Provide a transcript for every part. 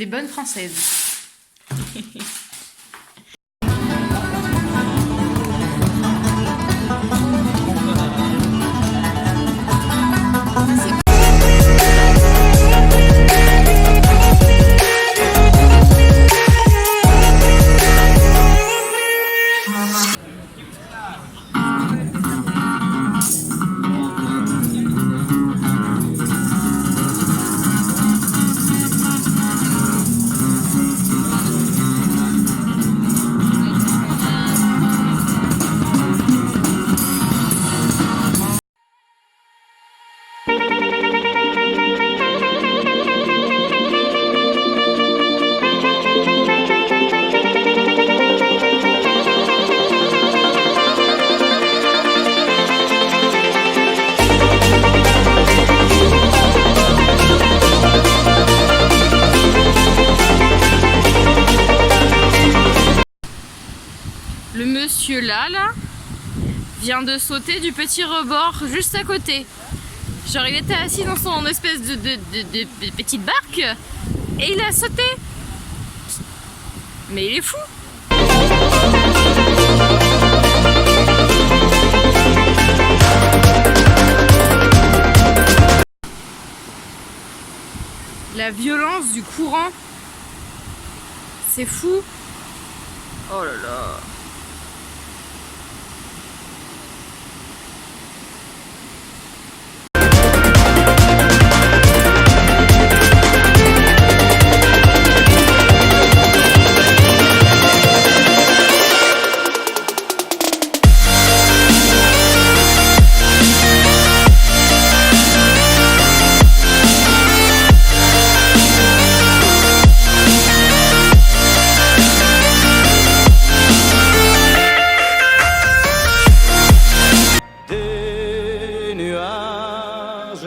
des bonnes françaises. Le monsieur là vient de sauter du petit rebord juste à côté. Genre il était assis dans son espèce de petite barque et il a sauté. Mais il est fou. La violence du courant, c'est fou. Oh là là.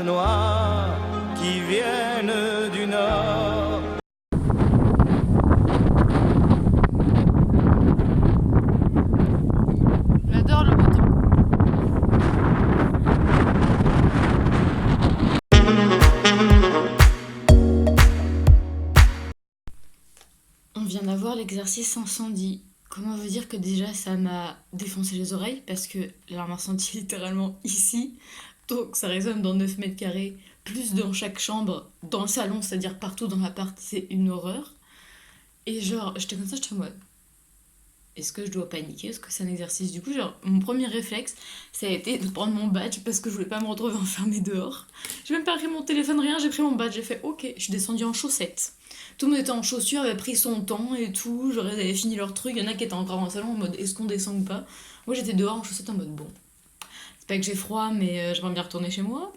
Noirs qui viennent du nord. J'adore le beau temps. On vient d'avoir l'exercice incendie. Comment vous dire que déjà ça m'a défoncé les oreilles parce que l'alarme incendie est littéralement ici. Donc ça résonne dans 9 mètres carrés, plus dans chaque chambre, dans le salon, c'est-à-dire partout dans l'appart, c'est une horreur. Et genre, j'étais comme ça, j'étais en mode, est-ce que je dois paniquer? Est-ce que c'est un exercice? Du coup, genre, mon premier réflexe, ça a été de prendre mon badge parce que je voulais pas me retrouver enfermée dehors. J'ai même pas pris mon téléphone, rien, j'ai pris mon badge, j'ai fait ok, je suis descendue en chaussettes. Tout le monde était en chaussures, avait pris son temps et tout, genre ils avaient fini leur truc, il y en a qui étaient encore dans le salon en mode est-ce qu'on descend ou pas? Moi j'étais dehors en chaussettes en mode bon. C'est pas que j'ai froid, mais j'aimerais bien retourner chez moi.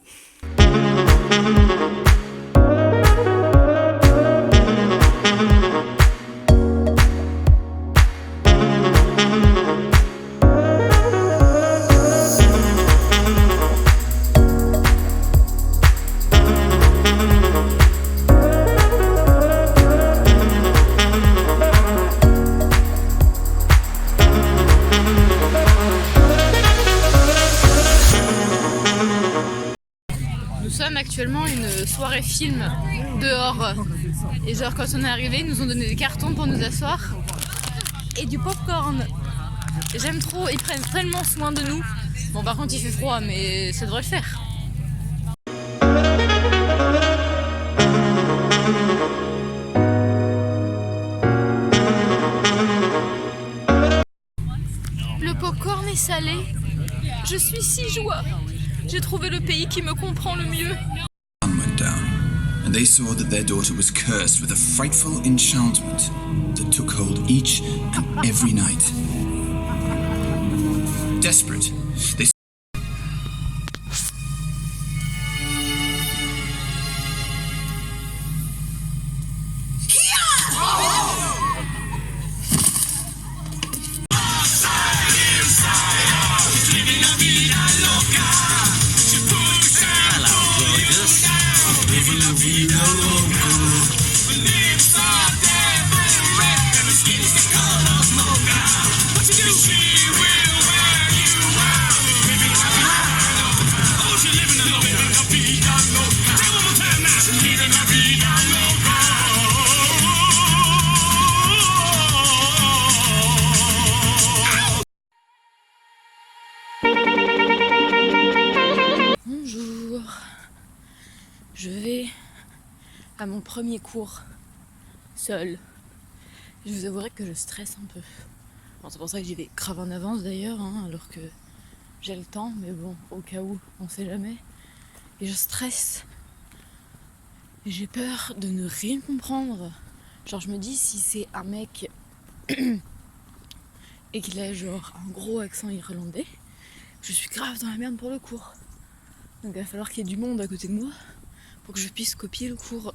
Nous sommes actuellement une soirée film dehors et genre quand on est arrivé ils nous ont donné des cartons pour nous asseoir et du popcorn. J'aime trop, ils prennent tellement soin de nous. Bon par contre il fait froid mais ça devrait le faire. Le popcorn est salé. Je suis si joie. J'ai trouvé le pays qui me comprend le mieux. Went down, and they saw that their daughter was cursed with a frightful enchantment that took hold each and every night. Desperate, they à mon premier cours, seule. Je vous avouerai que je stresse un peu. Bon, c'est pour ça que j'y vais grave en avance d'ailleurs, hein, alors que j'ai le temps, mais bon, au cas où, on sait jamais. Et je stresse. Et j'ai peur de ne rien comprendre. Genre, je me dis, si c'est un mec et qu'il a genre un gros accent irlandais, je suis grave dans la merde pour le cours. Donc il va falloir qu'il y ait du monde à côté de moi pour que je puisse copier le cours.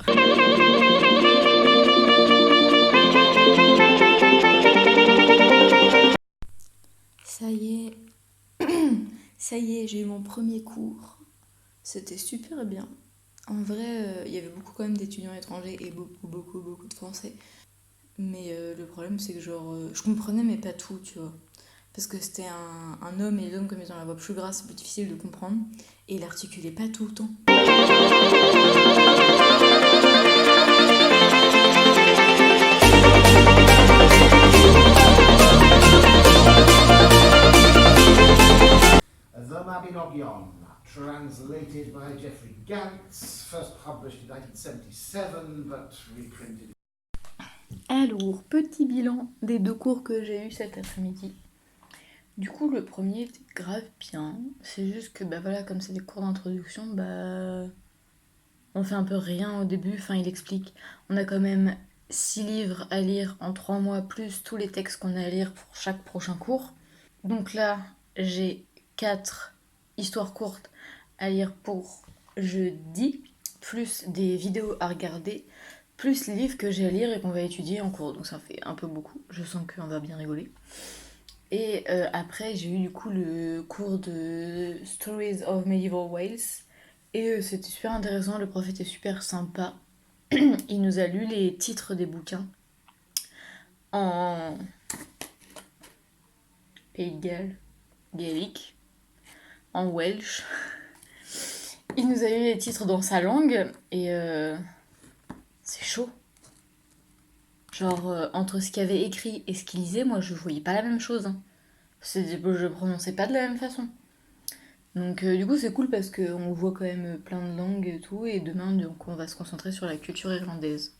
Ça y est, ça y est, j'ai eu mon premier cours. C'était super bien. En vrai, il y avait beaucoup quand même d'étudiants étrangers et beaucoup de français. Mais le problème, c'est que genre, je comprenais mais pas tout, tu vois. Parce que c'était un homme et l'homme, comme ils ont la voix plus grasse, c'est plus difficile de comprendre. Et il articulait pas tout le temps. The Mabinogion, translated by Geoffrey Gantz, first published in 1977, but reprinted. Alors, petit bilan des 2 cours que j'ai eu cet après-midi. Du coup, le premier était grave bien. C'est juste que, bah voilà, comme c'est des cours d'introduction, bah. On fait un peu rien au début. Enfin, il explique. On a quand même 6 livres à lire en 3 mois, plus tous les textes qu'on a à lire pour chaque prochain cours. Donc là, j'ai 4 histoires courtes à lire pour jeudi, plus des vidéos à regarder, plus les livres que j'ai à lire et qu'on va étudier en cours. Donc ça fait un peu beaucoup. Je sens qu'on va bien rigoler. Et après, j'ai eu du coup le cours de Stories of Medieval Wales. Et c'était super intéressant, le prof était super sympa. Il nous a lu les titres des bouquins en Pays de Galles, gaélique, en Welsh. Il nous a lu les titres dans sa langue et c'est chaud. Genre, entre ce qu'il avait écrit et ce qu'il lisait, moi je voyais pas la même chose. Hein. Je prononçais pas de la même façon. Donc du coup c'est cool parce qu'on voit quand même plein de langues et tout, et demain donc, on va se concentrer sur la culture irlandaise.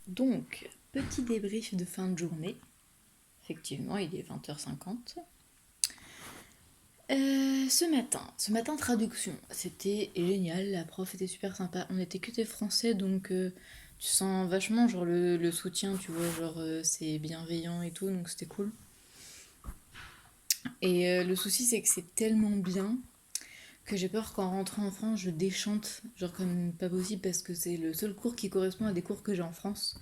Donc, petit débrief de fin de journée. Effectivement, il est 20h50. Ce matin, traduction. C'était génial, la prof était super sympa. On était que des Français, donc tu sens vachement genre le soutien, tu vois, genre c'est bienveillant et tout, donc c'était cool. Et le souci, c'est que c'est tellement bien que j'ai peur qu'en rentrant en France, je déchante, genre comme pas possible, parce que c'est le seul cours qui correspond à des cours que j'ai en France.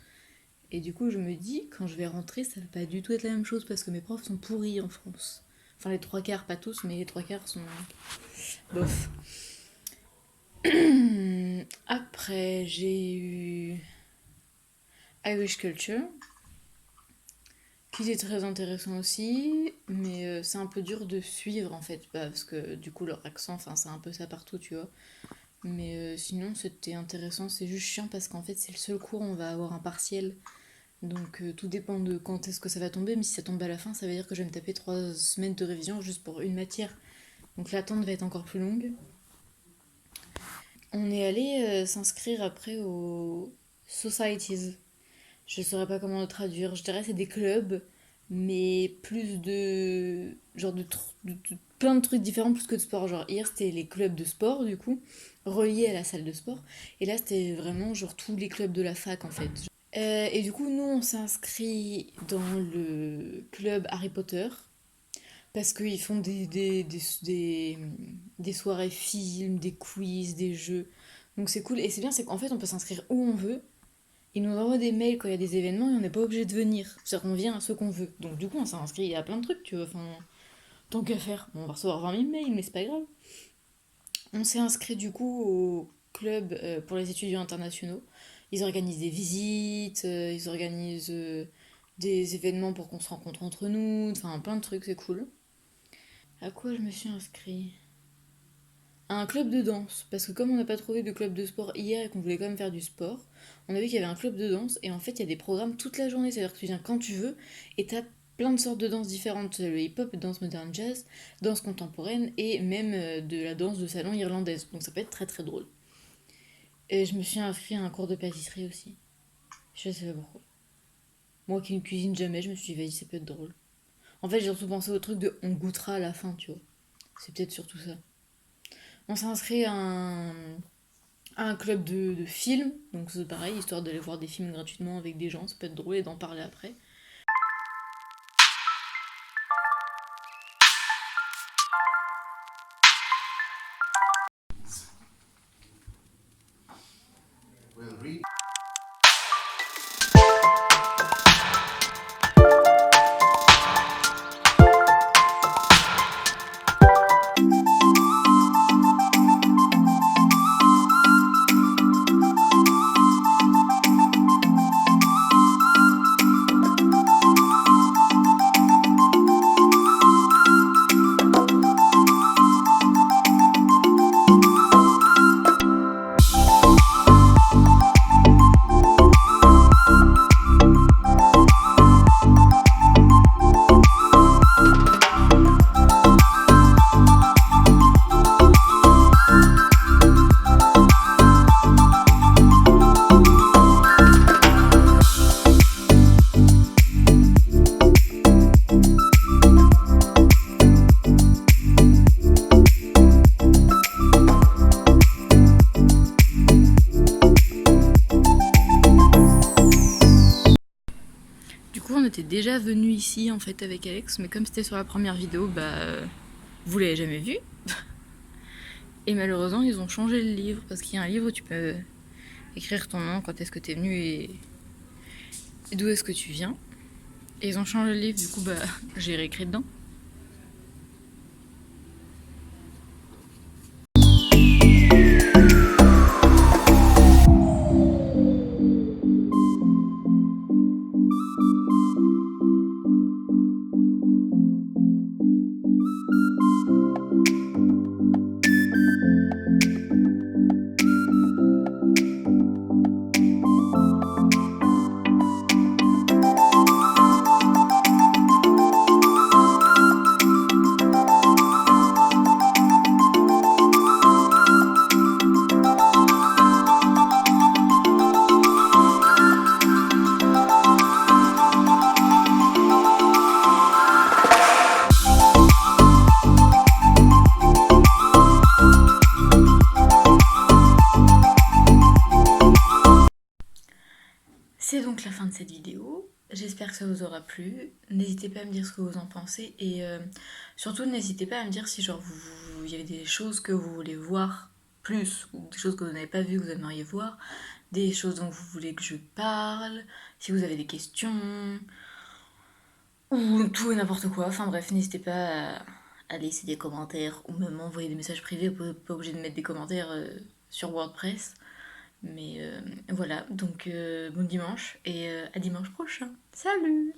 Et du coup, je me dis, quand je vais rentrer, ça va pas du tout être la même chose parce que mes profs sont pourris en France. Enfin, les 3 quarts, pas tous, mais les 3 quarts sont bof. Après, j'ai eu Irish Culture, qui était très intéressant aussi, mais c'est un peu dur de suivre en fait, parce que du coup, leur accent, enfin, c'est un peu ça partout, tu vois. Mais sinon, c'était intéressant, c'est juste chiant parce qu'en fait, c'est le seul cours où on va avoir un partiel. Donc tout dépend de quand est-ce que ça va tomber, mais si ça tombe à la fin, ça veut dire que je vais me taper 3 semaines de révision juste pour une matière. Donc l'attente va être encore plus longue. On est allé s'inscrire après aux societies. Je saurais pas comment le traduire. Je dirais c'est des clubs, mais plus de genre de plein de trucs différents plus que de sport. Genre hier c'était les clubs de sport du coup, reliés à la salle de sport. Et là c'était vraiment genre tous les clubs de la fac en fait. Et du coup, nous, on s'est inscrit dans le club Harry Potter parce qu'ils font des soirées films, des quiz, des jeux. Donc c'est cool. Et c'est bien, c'est qu'en fait, on peut s'inscrire où on veut. Ils nous envoient des mails quand il y a des événements et on n'est pas obligé de venir. C'est-à-dire qu'on vient à ce qu'on veut. Donc du coup, on s'est inscrit à plein de trucs, tu vois. Enfin, tant qu'à faire. Bon, on va recevoir 20 000 mails, mais c'est pas grave. On s'est inscrit du coup au club pour les étudiants internationaux. Ils organisent des visites, ils organisent des événements pour qu'on se rencontre entre nous, enfin plein de trucs, c'est cool. À quoi je me suis inscrit? À un club de danse, parce que comme on n'a pas trouvé de club de sport hier et qu'on voulait quand même faire du sport, on a vu qu'il y avait un club de danse et en fait il y a des programmes toute la journée, c'est-à-dire que tu viens quand tu veux et t'as plein de sortes de danses différentes, le hip-hop, danse moderne jazz, danse contemporaine et même de la danse de salon irlandaise, donc ça peut être très très drôle. Et je me suis inscrit à un cours de pâtisserie aussi, je sais pas pourquoi. Moi qui ne cuisine jamais, je me suis dit vas-y ça peut être drôle. En fait j'ai surtout pensé au truc de on goûtera à la fin, tu vois. C'est peut-être surtout ça. On s'est inscrit à un club de films, donc c'est pareil, histoire d'aller voir des films gratuitement avec des gens, ça peut être drôle et d'en parler après. We'll read. Du coup, on était déjà venu ici en fait avec Alex, mais comme c'était sur la première vidéo, vous l'avez jamais vu. Et malheureusement, ils ont changé le livre parce qu'il y a un livre où tu peux écrire ton nom, quand est-ce que t'es venu et d'où est-ce que tu viens. Et ils ont changé le livre, du coup, j'ai réécrit dedans. C'est donc la fin de cette vidéo. J'espère que ça vous aura plu. N'hésitez pas à me dire ce que vous en pensez et surtout n'hésitez pas à me dire si genre il y avait des choses que vous voulez voir plus ou des choses que vous n'avez pas vues que vous aimeriez voir, des choses dont vous voulez que je parle, si vous avez des questions ou tout et n'importe quoi. Enfin bref, n'hésitez pas à laisser des commentaires ou même m'envoyer des messages privés, pas obligé de mettre des commentaires sur WordPress. Mais voilà, donc bon dimanche et à dimanche prochain. Salut!